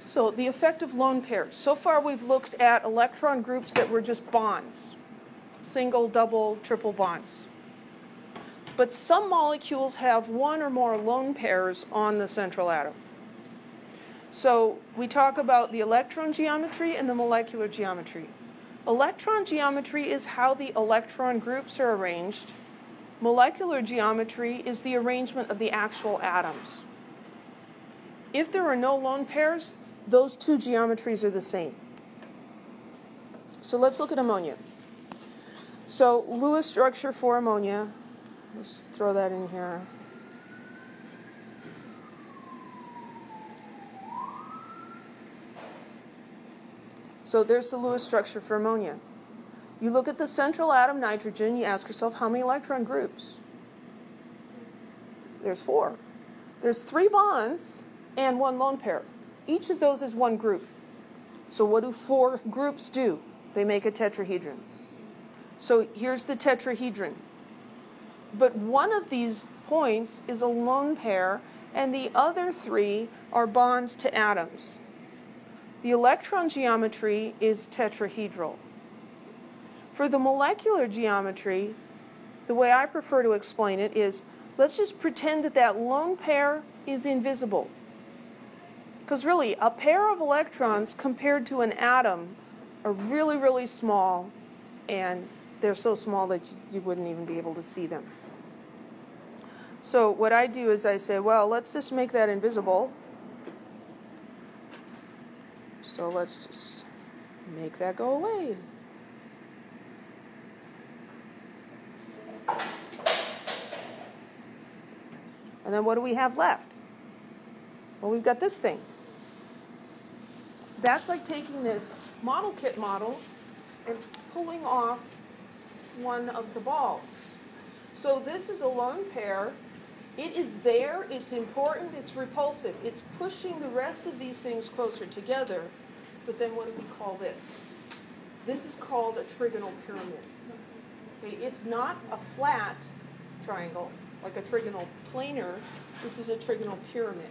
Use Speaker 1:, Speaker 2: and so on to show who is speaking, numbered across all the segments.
Speaker 1: So the effect of lone pairs. So far we've looked at electron groups that were just bonds. Single, double, triple bonds. But some molecules have one or more lone pairs on the central atom. So we talk about the electron geometry and the molecular geometry. Electron geometry is how the electron groups are arranged. Molecular geometry is the arrangement of the actual atoms. If there are no lone pairs, those two geometries are the same. So let's look at ammonia. So Lewis structure for ammonia. Let's throw that in here. So there's the Lewis structure for ammonia. You look at the central atom nitrogen, you ask yourself, how many electron groups? There's 4. There's 3 bonds and 1 lone pair. Each of those is one group. So what do 4 groups do? They make a tetrahedron. So here's the tetrahedron. But one of these points is a lone pair, and the other 3 are bonds to atoms. The electron geometry is tetrahedral. For the molecular geometry, the way I prefer to explain it is, let's just pretend that that lone pair is invisible. Because really, a pair of electrons compared to an atom are really, really small, and they're so small that you wouldn't even be able to see them. So what I do is I say, well, let's just make that invisible. So let's just make that go away. And then what do we have left? Well, we've got this thing. That's like taking this model kit model and pulling off one of the balls. So this is a lone pair. It is there, it's important, it's repulsive. It's pushing the rest of these things closer together. But then what do we call this? This is called a trigonal pyramid. Okay, it's not a flat triangle, like a trigonal planar. This is a trigonal pyramid.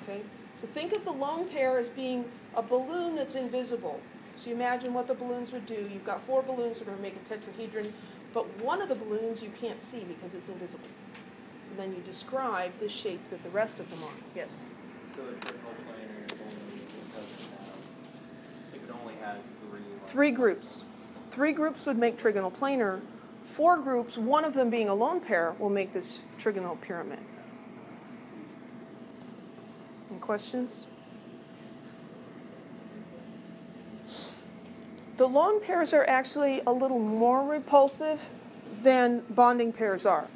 Speaker 1: Okay? So think of the lone pair as being a balloon that's invisible. So you imagine what the balloons would do. You've got 4 balloons that are going to make a tetrahedron, but one of the balloons you can't see because it's invisible. And then you describe the shape that the rest of them are. Yes?
Speaker 2: So a trigonal planar it only has 3.
Speaker 1: 3 groups. 3 groups would make trigonal planar. 4 groups, one of them being a lone pair, will make this trigonal pyramid. Any questions? The lone pairs are actually a little more repulsive than bonding pairs are.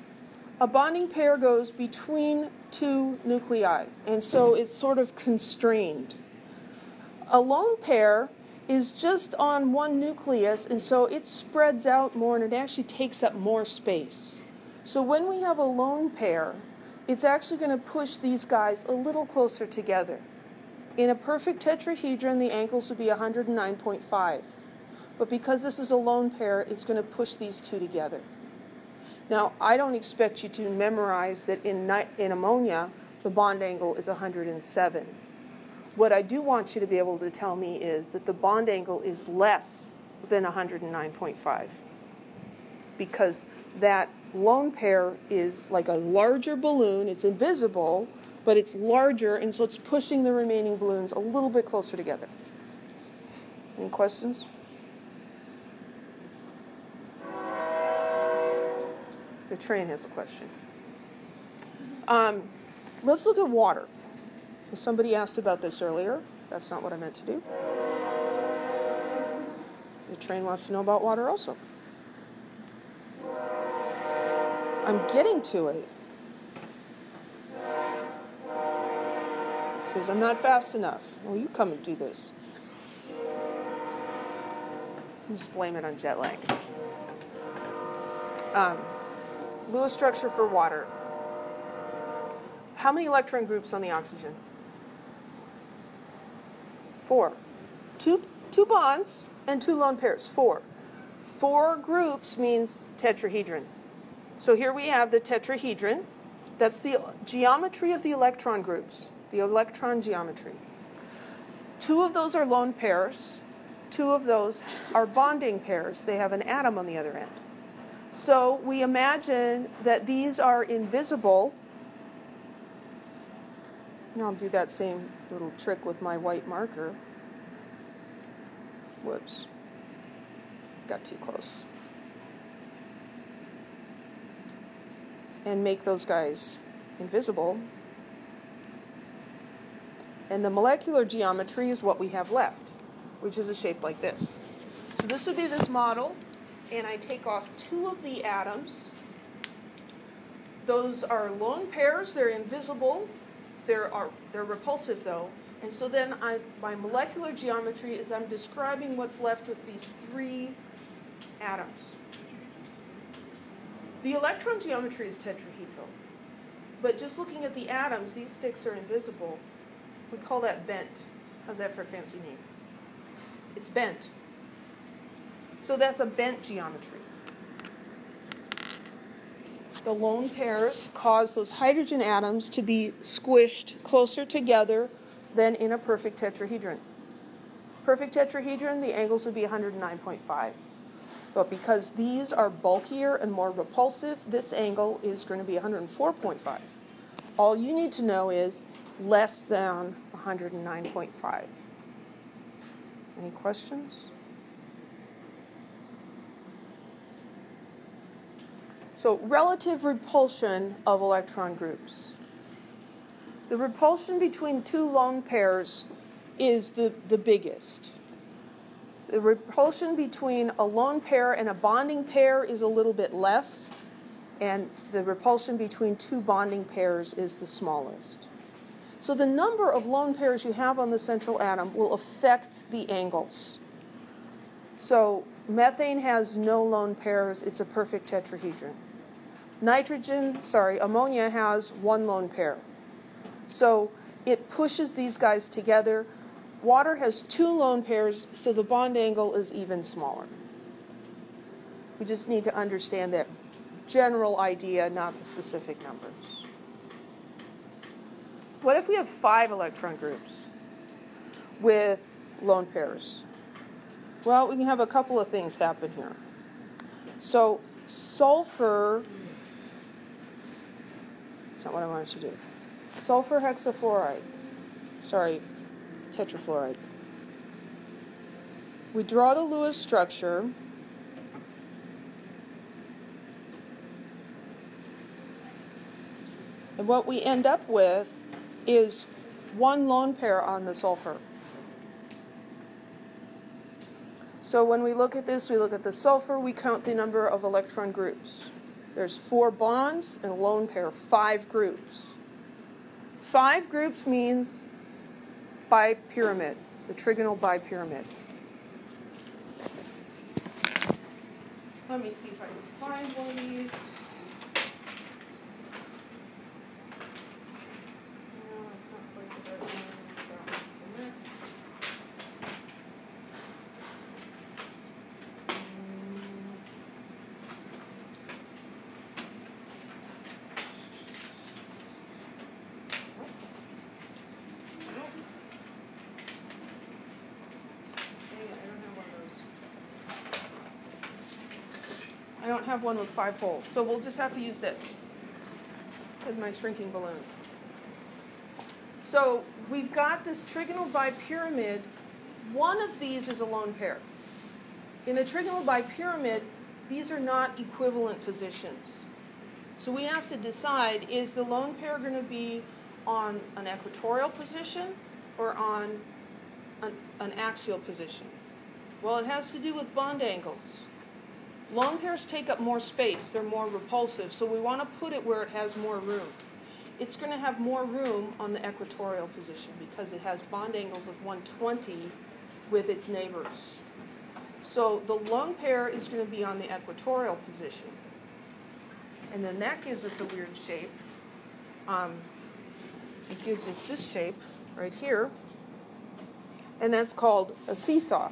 Speaker 1: A bonding pair goes between 2 nuclei, and so it's sort of constrained. A lone pair is just on 1 nucleus, and so it spreads out more, and it actually takes up more space. So when we have a lone pair, it's actually going to push these guys a little closer together. In a perfect tetrahedron, the angles would be 109.5. But because this is a lone pair, it's going to push these 2 together. Now, I don't expect you to memorize that in ammonia, the bond angle is 107. What I do want you to be able to tell me is that the bond angle is less than 109.5. Because that lone pair is like a larger balloon. It's invisible, but it's larger, and so it's pushing the remaining balloons a little bit closer together. Any questions? The train has a question. Let's look at water. Somebody asked about this earlier. That's not what I meant to do. The train wants to know about water also. I'm getting to it. It says, I'm not fast enough. Well, you come and do this. Just blame it on jet lag. Lewis structure for water. How many electron groups on the oxygen? 4. Two bonds and 2 lone pairs. 4. 4 groups means tetrahedron. So here we have the tetrahedron. That's the geometry of the electron groups, the electron geometry. 2 of those are lone pairs. 2 of those are bonding pairs. They have an atom on the other end. So we imagine that these are invisible. And I'll do that same little trick with my white marker. Whoops. Got too close. And make those guys invisible. And the molecular geometry is what we have left, which is a shape like this. So this would be this model, and I take off 2 of the atoms. Those are lone pairs. They're invisible. They're repulsive, though. And so then my molecular geometry is I'm describing what's left with these 3 atoms. The electron geometry is tetrahedral. But just looking at the atoms, these sticks are invisible. We call that bent. How's that for a fancy name? It's bent. So that's a bent geometry. The lone pairs cause those hydrogen atoms to be squished closer together than in a perfect tetrahedron. Perfect tetrahedron, the angles would be 109.5. But because these are bulkier and more repulsive, this angle is going to be 104.5. All you need to know is less than 109.5. Any questions? So, relative repulsion of electron groups. The repulsion between 2 lone pairs is the biggest. The repulsion between a lone pair and a bonding pair is a little bit less, and the repulsion between 2 bonding pairs is the smallest. So the number of lone pairs you have on the central atom will affect the angles. So methane has no lone pairs. It's a perfect tetrahedron. Ammonia has 1 lone pair. So it pushes these guys together. Water has 2 lone pairs, so the bond angle is even smaller. We just need to understand that general idea, not the specific numbers. What if we have 5 electron groups with lone pairs? Well, we can have a couple of things happen here. So sulfur, that's not what I wanted to do. Sulfur hexafluoride, tetrafluoride. We draw the Lewis structure. And what we end up with is 1 lone pair on the sulfur. So when we look at this, we look at the sulfur, we count the number of electron groups. There's 4 bonds and a lone pair, 5 groups. 5 groups means bipyramid, the trigonal bipyramid. Let me see if I can find one of these. No, it's not quite the right one. That one's the next. I don't have one with 5 holes, so we'll just have to use this as my shrinking balloon. So we've got this trigonal bipyramid. One of these is a lone pair. In the trigonal bipyramid, these are not equivalent positions. So we have to decide, is the lone pair going to be on an equatorial position or on an axial position? Well, it has to do with bond angles. Lone pairs take up more space. They're more repulsive. So we want to put it where it has more room. It's going to have more room on the equatorial position because it has bond angles of 120 with its neighbors. So the lone pair is going to be on the equatorial position. And then that gives us a weird shape. It gives us this shape right here. And that's called a seesaw.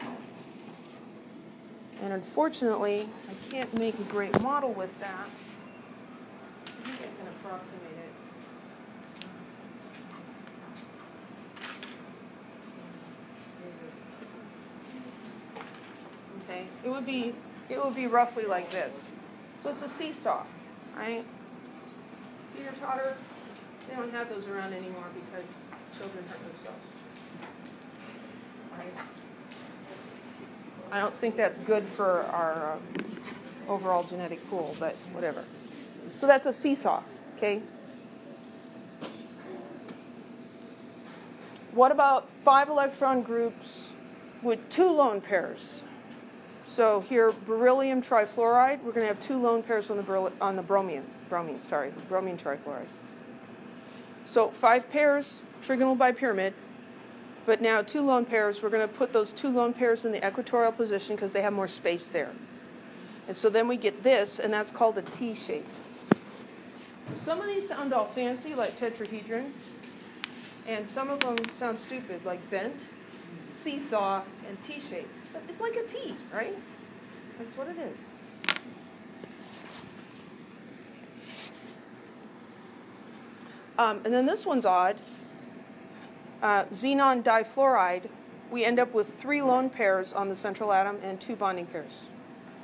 Speaker 1: And unfortunately, I can't make a great model with that. I think I can approximate it. Okay, it would be roughly like this. So it's a seesaw, right? Peter Totter, they don't have those around anymore because children hurt themselves. Right? I don't think that's good for our overall genetic pool, but whatever. So that's a seesaw, okay? What about 5 electron groups with 2 lone pairs? So here, beryllium trifluoride, we're going to have 2 lone pairs on the bromine trifluoride. So 5 pairs, trigonal bipyramid, but now 2 lone pairs. We're going to put those 2 lone pairs in the equatorial position because they have more space there. And so then we get this, and that's called a T shape. Some of these sound all fancy, like tetrahedron, and some of them sound stupid, like bent, seesaw, and T shape. But it's like a T, right? That's what it is. And then this one's odd. Xenon difluoride, we end up with 3 lone pairs on the central atom and 2 bonding pairs.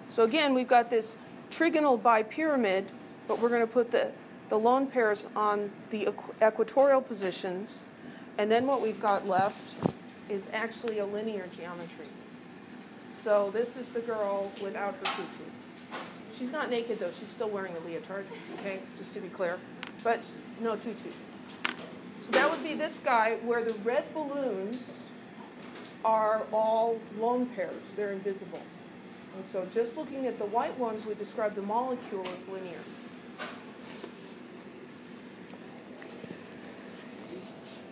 Speaker 1: So again, we've got this trigonal bipyramid, but we're going to put the lone pairs on the equatorial positions, and then what we've got left is actually a linear geometry. So this is the girl without her tutu. She's not naked, though. She's still wearing a leotard, okay, just to be clear, but no tutu. So that would be this guy where the red balloons are all lone pairs. They're invisible. And so just looking at the white ones, we describe the molecule as linear.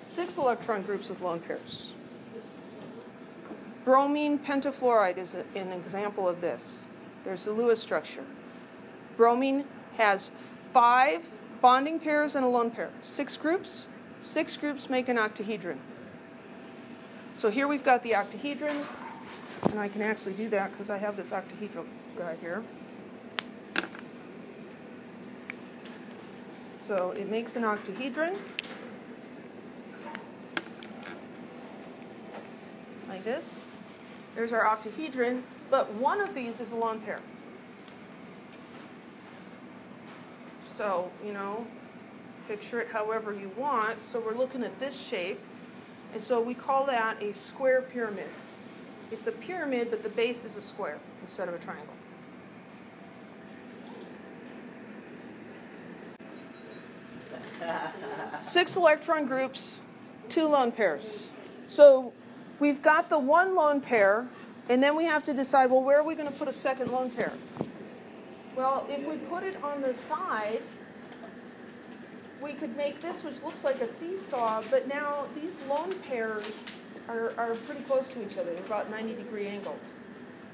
Speaker 1: Six electron groups with lone pairs. Bromine pentafluoride is an example of this. There's the Lewis structure. Bromine has 5 bonding pairs and a lone pair. 6 groups. 6 groups make an octahedron. So here we've got the octahedron, and I can actually do that because I have this octahedral guy here. So it makes an octahedron, like this. There's our octahedron, but one of these is a lone pair. So, picture it however you want. So we're looking at this shape, and so we call that a square pyramid. It's a pyramid, but the base is a square instead of a triangle. Six electron groups, 2 lone pairs. So we've got the 1 lone pair, and then we have to decide, well, where are we going to put a second lone pair? Well, if we put it on the side, we could make this, which looks like a seesaw, but now these lone pairs are pretty close to each other. They're about 90-degree angles.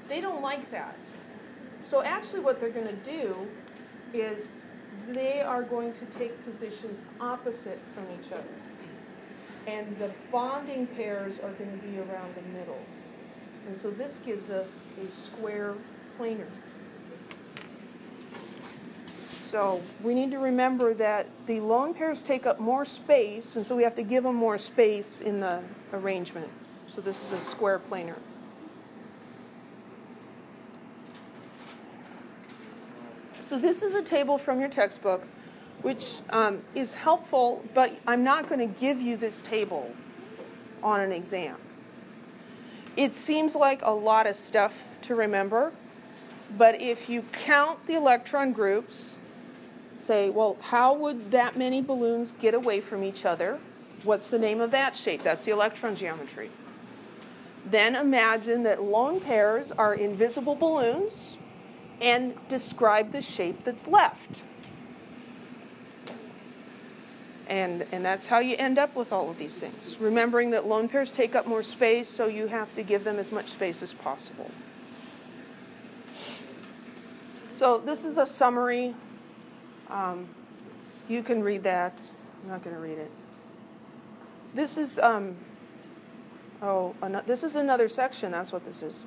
Speaker 1: They don't like that. So actually what they're going to do is they are going to take positions opposite from each other. And the bonding pairs are going to be around the middle. And so this gives us a square planar. So we need to remember that the lone pairs take up more space, and so we have to give them more space in the arrangement. So this is a square planar. So this is a table from your textbook, which is helpful, but I'm not going to give you this table on an exam. It seems like a lot of stuff to remember, but if you count the electron groups, say, well, how would that many balloons get away from each other? What's the name of that shape? That's the electron geometry. Then imagine that lone pairs are invisible balloons and describe the shape that's left. And that's how you end up with all of these things. Remembering that lone pairs take up more space, so you have to give them as much space as possible. So this is a summary. You can read that. I'm not going to read it. This is this is another section. That's what this is.